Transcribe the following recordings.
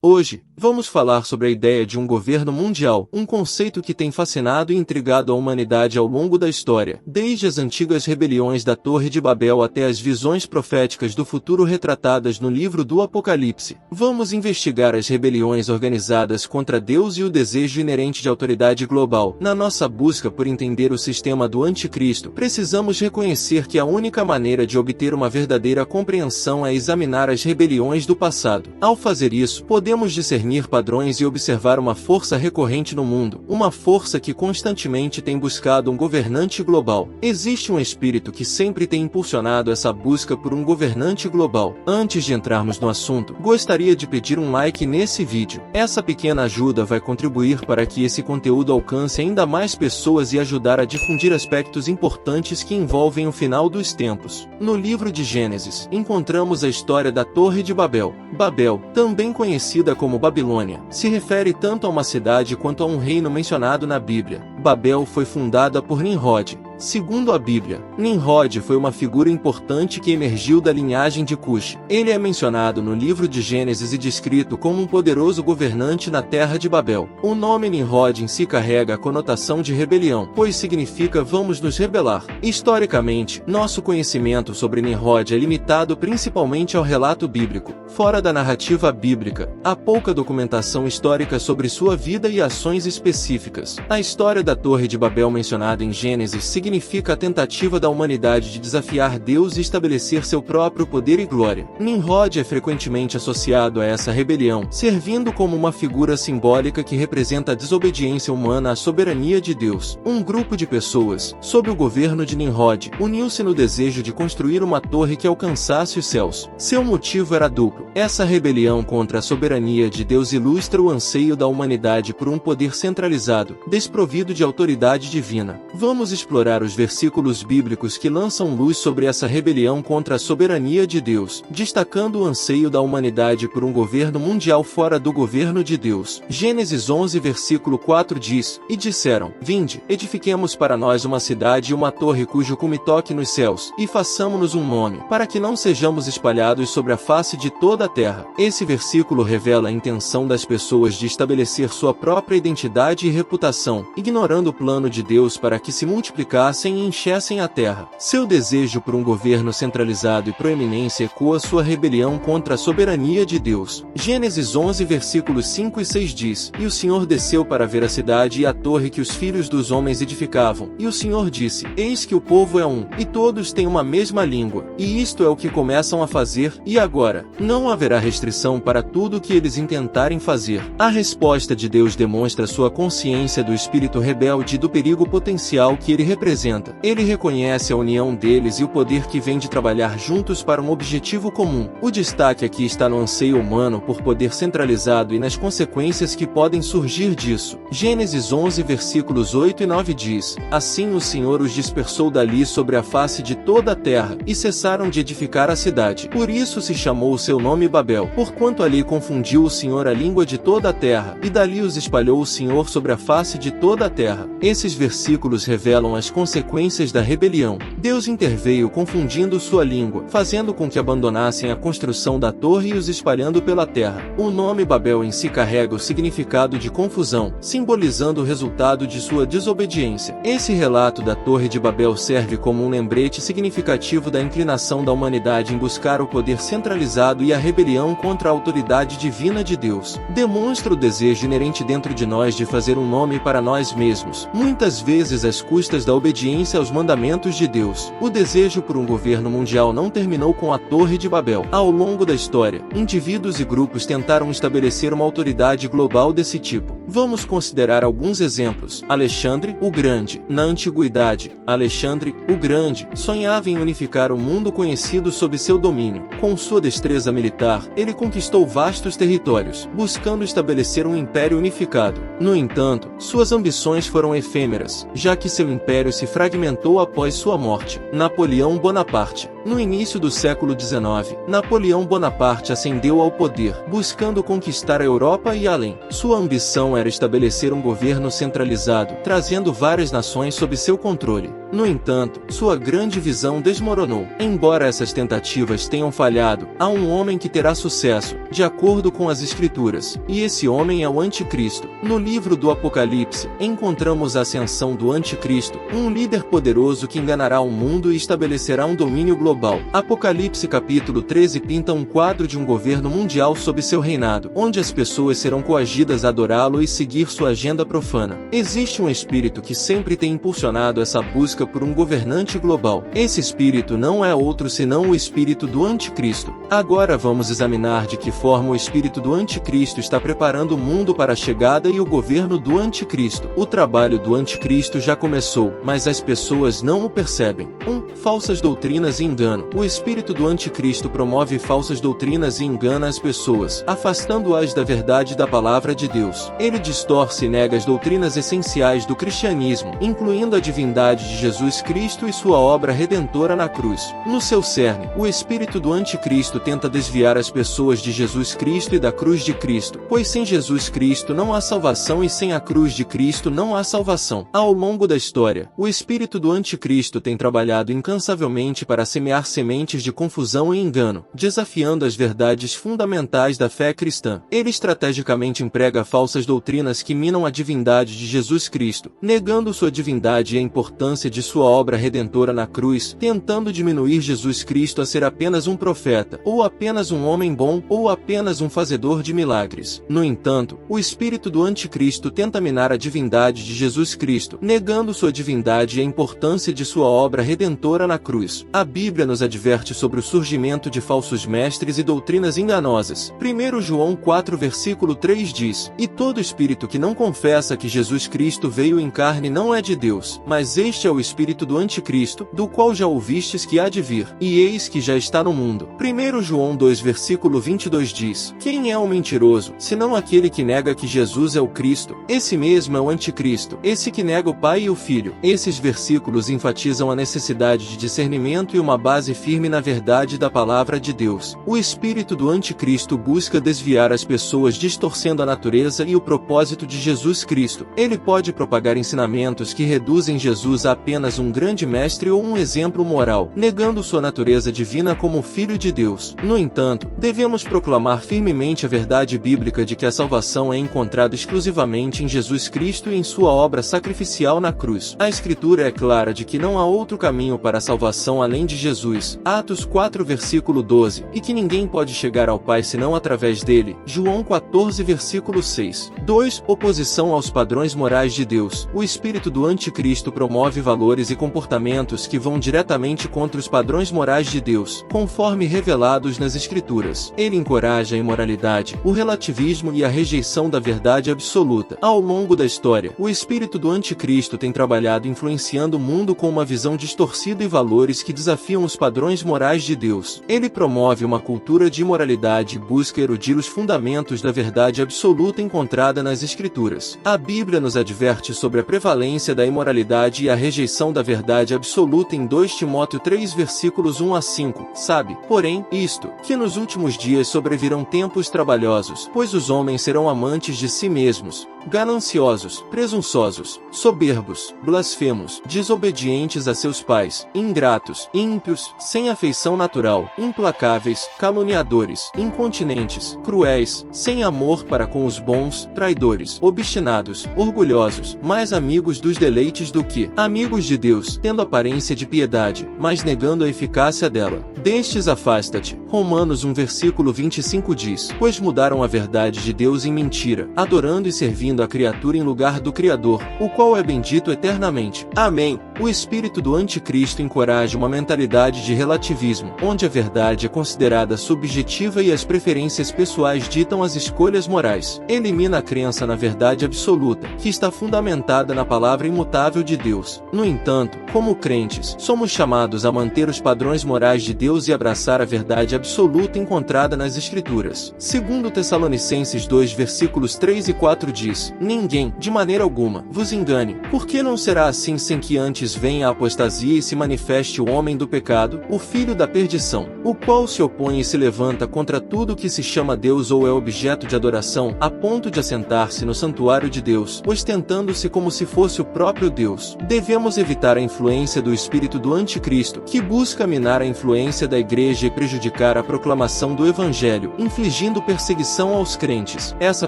Hoje, vamos falar sobre a ideia de um governo mundial, um conceito que tem fascinado e intrigado a humanidade ao longo da história, desde as antigas rebeliões da Torre de Babel até as visões proféticas do futuro retratadas no livro do Apocalipse. Vamos investigar as rebeliões organizadas contra Deus e o desejo inerente de autoridade global. Na nossa busca por entender o sistema do Anticristo, precisamos reconhecer que a única maneira de obter uma verdadeira compreensão é examinar as rebeliões do passado. Ao fazer isso, podemos discernir padrões e observar uma força recorrente no mundo, uma força que constantemente tem buscado um governante global. Existe um espírito que sempre tem impulsionado essa busca por um governante global. Antes de entrarmos no assunto, gostaria de pedir um like nesse vídeo. Essa pequena ajuda vai contribuir para que esse conteúdo alcance ainda mais pessoas e ajudar a difundir aspectos importantes que envolvem o final dos tempos. No livro de Gênesis, encontramos a história da Torre de Babel. Babel, também conhecida como Babilônia, se refere tanto a uma cidade quanto a um reino mencionado na Bíblia. Babel foi fundada por Nimrod. Segundo a Bíblia, Nimrod foi uma figura importante que emergiu da linhagem de Cush. Ele é mencionado no livro de Gênesis e descrito como um poderoso governante na terra de Babel. O nome Nimrod em si carrega a conotação de rebelião, pois significa vamos nos rebelar. Historicamente, nosso conhecimento sobre Nimrod é limitado principalmente ao relato bíblico. Fora da narrativa bíblica, há pouca documentação histórica sobre sua vida e ações específicas. A história da Torre de Babel mencionada em Gênesis significa a tentativa da humanidade de desafiar Deus e estabelecer seu próprio poder e glória. Nimrod é frequentemente associado a essa rebelião, servindo como uma figura simbólica que representa a desobediência humana à soberania de Deus. Um grupo de pessoas, sob o governo de Nimrod, uniu-se no desejo de construir uma torre que alcançasse os céus. Seu motivo era duplo. Essa rebelião contra a soberania de Deus ilustra o anseio da humanidade por um poder centralizado, desprovido de autoridade divina. Vamos explorar os versículos bíblicos que lançam luz sobre essa rebelião contra a soberania de Deus, destacando o anseio da humanidade por um governo mundial fora do governo de Deus. Gênesis 11 versículo 4 diz: E disseram, vinde, edifiquemos para nós uma cidade e uma torre cujo cume toque nos céus, e façamo-nos um nome, para que não sejamos espalhados sobre a face de toda a terra. Esse versículo revela a intenção das pessoas de estabelecer sua própria identidade e reputação, ignorando o plano de Deus para que se multiplicassem e enchessem a terra. Seu desejo por um governo centralizado e proeminência ecoa sua rebelião contra a soberania de Deus. Gênesis 11 versículos 5 e 6 diz: E o Senhor desceu para ver a cidade e a torre que os filhos dos homens edificavam. E o Senhor disse: Eis que o povo é um, e todos têm uma mesma língua, e isto é o que começam a fazer, e agora, não haverá restrição para tudo o que eles intentarem fazer. A resposta de Deus demonstra sua consciência do espírito rebelde e do perigo potencial que ele representa. Ele reconhece a união deles e o poder que vem de trabalhar juntos para um objetivo comum. O destaque aqui está no anseio humano por poder centralizado e nas consequências que podem surgir disso. Gênesis 11 versículos 8 e 9 diz: Assim o Senhor os dispersou dali sobre a face de toda a terra, e cessaram de edificar a cidade. Por isso se chamou o seu nome Babel, porquanto ali confundiu o Senhor a língua de toda a terra, e dali os espalhou o Senhor sobre a face de toda a terra. Esses versículos revelam as consequências da rebelião. Deus interveio confundindo sua língua, fazendo com que abandonassem a construção da torre e os espalhando pela terra. O nome Babel em si carrega o significado de confusão, simbolizando o resultado de sua desobediência. Esse relato da Torre de Babel serve como um lembrete significativo da inclinação da humanidade em buscar o poder centralizado e a rebelião contra a autoridade divina de Deus. Demonstra o desejo inerente dentro de nós de fazer um nome para nós mesmos, muitas vezes às custas da obediência aos mandamentos de Deus. O desejo por um governo mundial não terminou com a Torre de Babel. Ao longo da história, indivíduos e grupos tentaram estabelecer uma autoridade global desse tipo. Vamos considerar alguns exemplos. Alexandre o Grande. Na antiguidade, Alexandre o Grande sonhava em unificar o mundo conhecido sob seu domínio. Com sua destreza militar, ele conquistou vastos territórios, buscando estabelecer um império unificado. No entanto, suas ambições foram efêmeras, já que seu império se fragmentou após sua morte. Napoleão Bonaparte. No início do século XIX, Napoleão Bonaparte ascendeu ao poder, buscando conquistar a Europa e além. Sua ambição era estabelecer um governo centralizado, trazendo várias nações sob seu controle. No entanto, sua grande visão desmoronou. Embora essas tentativas tenham falhado, há um homem que terá sucesso, de acordo com as Escrituras, e esse homem é o Anticristo. No livro do Apocalipse, encontramos a ascensão do Anticristo, um líder poderoso que enganará o mundo e estabelecerá um domínio global. Apocalipse capítulo 13 pinta um quadro de um governo mundial sob seu reinado, onde as pessoas serão coagidas a adorá-lo e seguir sua agenda profana. Existe um espírito que sempre tem impulsionado essa busca por um governante global. Esse espírito não é outro senão o espírito do Anticristo. Agora vamos examinar de que forma o espírito do Anticristo está preparando o mundo para a chegada e o governo do Anticristo. O trabalho do Anticristo já começou, mas as pessoas não o percebem. 1. Falsas doutrinas e engano. O espírito do Anticristo promove falsas doutrinas e engana as pessoas, afastando-as da verdade da palavra de Deus. Ele distorce e nega as doutrinas essenciais do cristianismo, incluindo a divindade de Jesus Cristo e sua obra redentora na cruz. No seu cerne, o espírito do Anticristo tenta desviar as pessoas de Jesus Cristo e da cruz de Cristo, pois sem Jesus Cristo não há salvação e sem a cruz de Cristo não há salvação. Ao longo da história, o espírito do Anticristo tem trabalhado incansavelmente para semear sementes de confusão e engano, desafiando as verdades fundamentais da fé cristã. Ele estrategicamente emprega falsas doutrinas que minam a divindade de Jesus Cristo, negando sua divindade e a importância de sua obra redentora na cruz, tentando diminuir Jesus Cristo a ser apenas um profeta, ou apenas um homem bom, ou apenas um fazedor de milagres. No entanto, o espírito do Anticristo tenta minar a divindade de Jesus Cristo, negando sua divindade e a importância de sua obra redentora na cruz. A Bíblia nos adverte sobre o surgimento de falsos mestres e doutrinas enganosas. 1 João 4 versículo 3 diz: "E todo espírito que não confessa que Jesus Cristo veio em carne não é de Deus, mas este é o espírito do Anticristo, do qual já ouvistes que há de vir, e eis que já está no mundo." 1 João 2 versículo 22 diz: "Quem é o mentiroso, senão aquele que nega que Jesus é o Cristo? Esse mesmo é o Anticristo, esse que nega o Pai e o Filho." Esses versículos enfatizam a necessidade de discernimento e uma base firme na verdade da palavra de Deus. O espírito do Anticristo busca desviar as pessoas, distorcendo a natureza e o propósito de Jesus Cristo. Ele pode propagar ensinamentos que reduzem Jesus a apenas um grande mestre ou um exemplo moral, negando sua natureza divina como Filho de Deus. No entanto, devemos proclamar firmemente a verdade bíblica de que a salvação é encontrada exclusivamente em Jesus Cristo e em sua obra sacrificial na cruz. A Escritura é clara de que não há outro caminho para a salvação além de Jesus. Atos 4 versículo 12, e que ninguém pode chegar ao Pai senão através dele. João 14 versículo 6. 2. Oposição aos padrões morais de Deus. O espírito do Anticristo promove valores e comportamentos que vão diretamente contra os padrões morais de Deus, conforme revelados nas Escrituras. Ele encoraja a imoralidade, o relativismo e a rejeição da verdade absoluta. Ao longo da história, o espírito do Anticristo tem trabalhado influenciando o mundo com uma visão distorcida e valores que desafiam os padrões morais de Deus. Ele promove uma cultura de imoralidade e busca erudir os fundamentos da verdade absoluta encontrada nas Escrituras. A Bíblia nos adverte sobre a prevalência da imoralidade e a rejeição da verdade absoluta em 2 Timóteo 3 versículos 1 a 5. Sabe, porém, isto, que nos últimos dias sobrevirão tempos trabalhosos, pois os homens serão amantes de si mesmos, gananciosos, presunçosos, soberbos, blasfemos, desobedientes a seus pais, ingratos, ímpios, sem afeição natural, implacáveis, caluniadores, incontinentes, cruéis, sem amor para com os bons, traidores, obstinados, orgulhosos, mais amigos dos deleites do que amigos de Deus, tendo aparência de piedade, mas negando a eficácia dela. Destes afasta-te. Romanos 1 versículo 25 diz: "Pois mudaram a verdade de Deus em mentira, adorando e servindo a criatura em lugar do Criador, o qual é bendito eternamente." Amém. O espírito do Anticristo encoraja uma mentalidade de relativismo, onde a verdade é considerada subjetiva e as preferências pessoais ditam as escolhas morais. Elimina a crença na verdade absoluta, que está fundamentada na palavra imutável de Deus. No entanto, como crentes, somos chamados a manter os padrões morais de Deus e abraçar a verdade absoluta encontrada nas Escrituras. Segundo Tessalonicenses 2 versículos 3 e 4 diz: 2: Ninguém, de maneira alguma, vos engane, porque não será assim sem que antes venha a apostasia e se manifeste o homem do pecado, o filho da perdição, o qual se opõe e se levanta contra tudo que se chama Deus ou é objeto de adoração, a ponto de assentar-se no santuário de Deus, ostentando-se como se fosse o próprio Deus. Devemos evitar a influência do espírito do anticristo, que busca minar a influência da igreja e prejudicar a proclamação do evangelho, infligindo perseguição aos crentes. Essa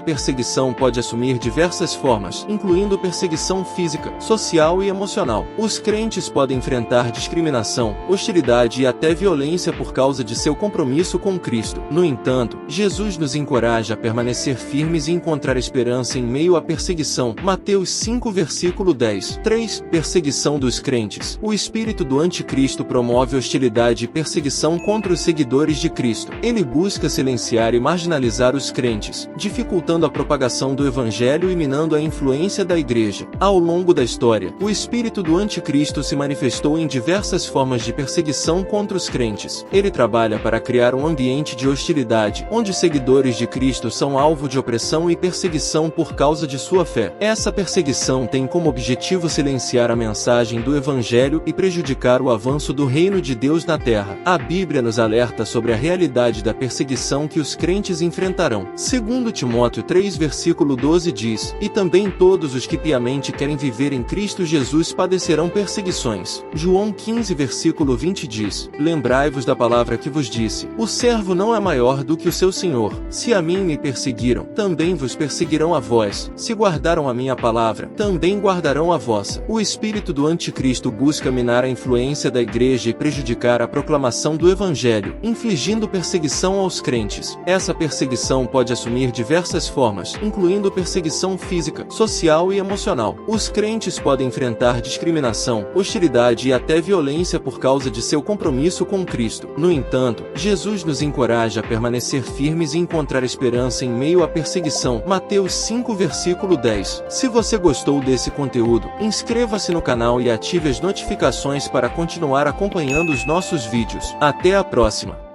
perseguição pode assumir diversas formas, incluindo perseguição física, social e emocional. Os crentes podem enfrentar discriminação, hostilidade e até violência por causa de seu compromisso com Cristo. No entanto, Jesus nos encoraja a permanecer firmes e encontrar esperança em meio à perseguição. Mateus 5 versículo 10. 3. Perseguição dos crentes. O espírito do anticristo promove hostilidade e perseguição contra os seguidores de Cristo. Ele busca silenciar e marginalizar os crentes, dificultando a propagação do evangelho e minando a influência da igreja. Ao longo da história, o espírito do anticristo se manifestou em diversas formas de perseguição contra os crentes. Ele trabalha para criar um ambiente de hostilidade, onde seguidores de Cristo são alvo de opressão e perseguição por causa de sua fé. Essa perseguição tem como objetivo silenciar a mensagem do evangelho e prejudicar o avanço do reino de Deus na terra. A Bíblia nos alerta sobre a realidade da perseguição que os crentes enfrentarão. Segundo Timóteo 3 versículo 12 diz: E também todos os que piamente querem viver em Cristo Jesus padecerão perseguições. João 15 versículo 20 diz: Lembrai-vos da palavra que vos disse: O servo não é maior do que o seu senhor. Se a mim me perseguiram, também vos perseguirão a vós. Se guardaram a minha palavra, também guardarão a vossa. O espírito do anticristo busca minar a influência da igreja e prejudicar a proclamação do evangelho, infligindo perseguição aos crentes. Essa perseguição pode assumir diversas formas, incluindo perseguição física, social e emocional. Os crentes podem enfrentar discriminação, hostilidade e até violência por causa de seu compromisso com Cristo. No entanto, Jesus nos encoraja a permanecer firmes e encontrar esperança em meio à perseguição. Mateus 5 versículo 10. Se você gostou desse conteúdo, inscreva-se no canal e ative as notificações para continuar acompanhando os nossos vídeos. Até a próxima!